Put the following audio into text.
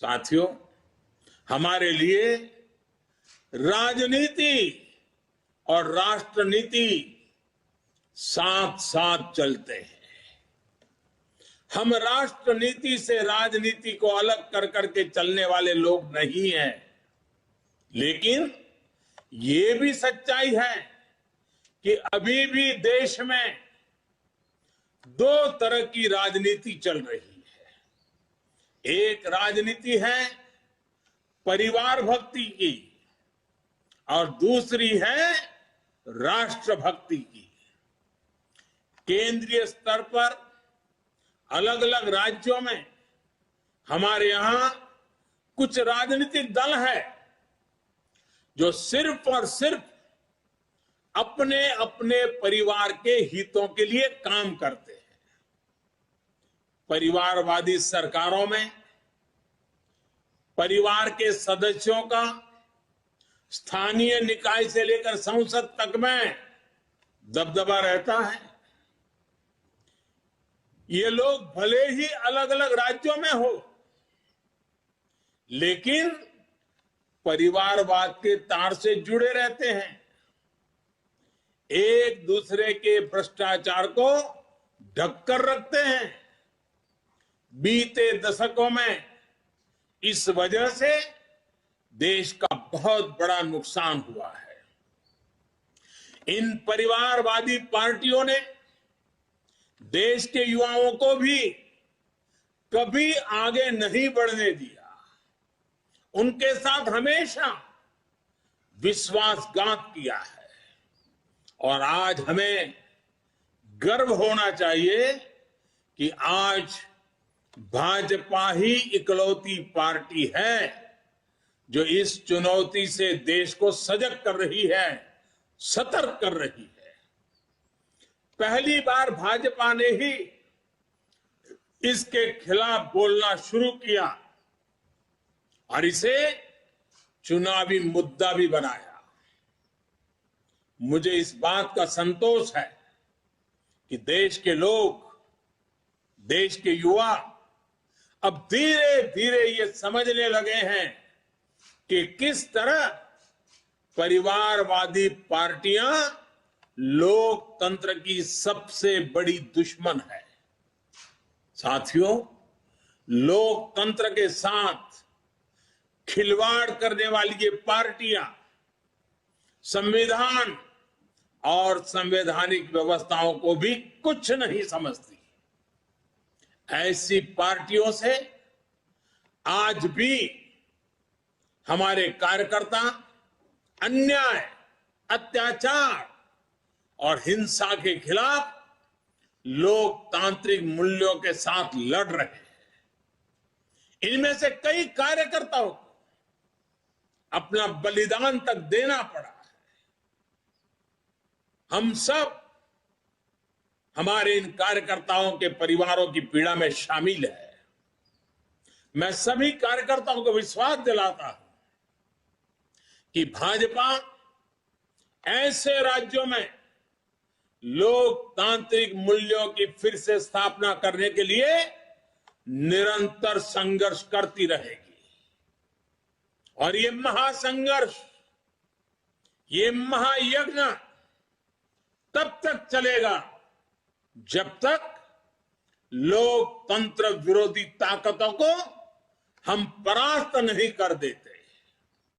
साथियों, हमारे लिए राजनीति और राष्ट्रनीति साथ साथ चलते हैं। हम राष्ट्रनीति से राजनीति को अलग कर करके चलने वाले लोग नहीं हैं, लेकिन ये भी सच्चाई है कि अभी भी देश में दो तरह की राजनीति चल रही है। एक राजनीति है परिवार भक्ति की और दूसरी है राष्ट्र भक्ति की। केंद्रीय स्तर पर अलग अलग राज्यों में हमारे यहां कुछ राजनीतिक दल है जो सिर्फ और सिर्फ अपने अपने परिवार के हितों के लिए काम करते हैं। परिवारवादी सरकारों में परिवार के सदस्यों का स्थानीय निकाय से लेकर संसद तक में दबदबा रहता है। ये लोग भले ही अलग अलग राज्यों में हो, लेकिन परिवारवाद के तार से जुड़े रहते हैं। एक दूसरे के भ्रष्टाचार को ढककर रखते हैं। बीते दशकों में इस वजह से देश का बहुत बड़ा नुकसान हुआ है। इन परिवारवादी पार्टियों ने देश के युवाओं को भी कभी आगे नहीं बढ़ने दिया। उनके साथ हमेशा विश्वासघात किया है और आज हमें गर्व होना चाहिए कि आज भाजपा ही इकलौती पार्टी है जो इस चुनौती से देश को सजग कर रही है, सतर्क कर रही है। पहली बार भाजपा ने ही इसके खिलाफ बोलना शुरू किया और इसे चुनावी मुद्दा भी बनाया। मुझे इस बात का संतोष है कि देश के लोग, देश के युवा अब धीरे धीरे ये समझने लगे हैं कि किस तरह परिवारवादी पार्टियां लोकतंत्र की सबसे बड़ी दुश्मन है। साथियों, लोकतंत्र के साथ खिलवाड़ करने वाली ये पार्टियां संविधान और संवैधानिक व्यवस्थाओं को भी कुछ नहीं समझती। ऐसी पार्टियों से आज भी हमारे कार्यकर्ता अन्याय, अत्याचार और हिंसा के खिलाफ लोकतांत्रिक मूल्यों के साथ लड़ रहे हैं। इनमें से कई कार्यकर्ताओं को अपना बलिदान तक देना पड़ा है। हम सब हमारे इन कार्यकर्ताओं के परिवारों की पीड़ा में शामिल है। मैं सभी कार्यकर्ताओं को विश्वास दिलाता हूं कि भाजपा ऐसे राज्यों में लोकतांत्रिक मूल्यों की फिर से स्थापना करने के लिए निरंतर संघर्ष करती रहेगी। और ये महासंघर्ष, ये महायज्ञ तब तक चलेगा जब तक लोकतंत्र विरोधी ताकतों को हम परास्त नहीं कर देते।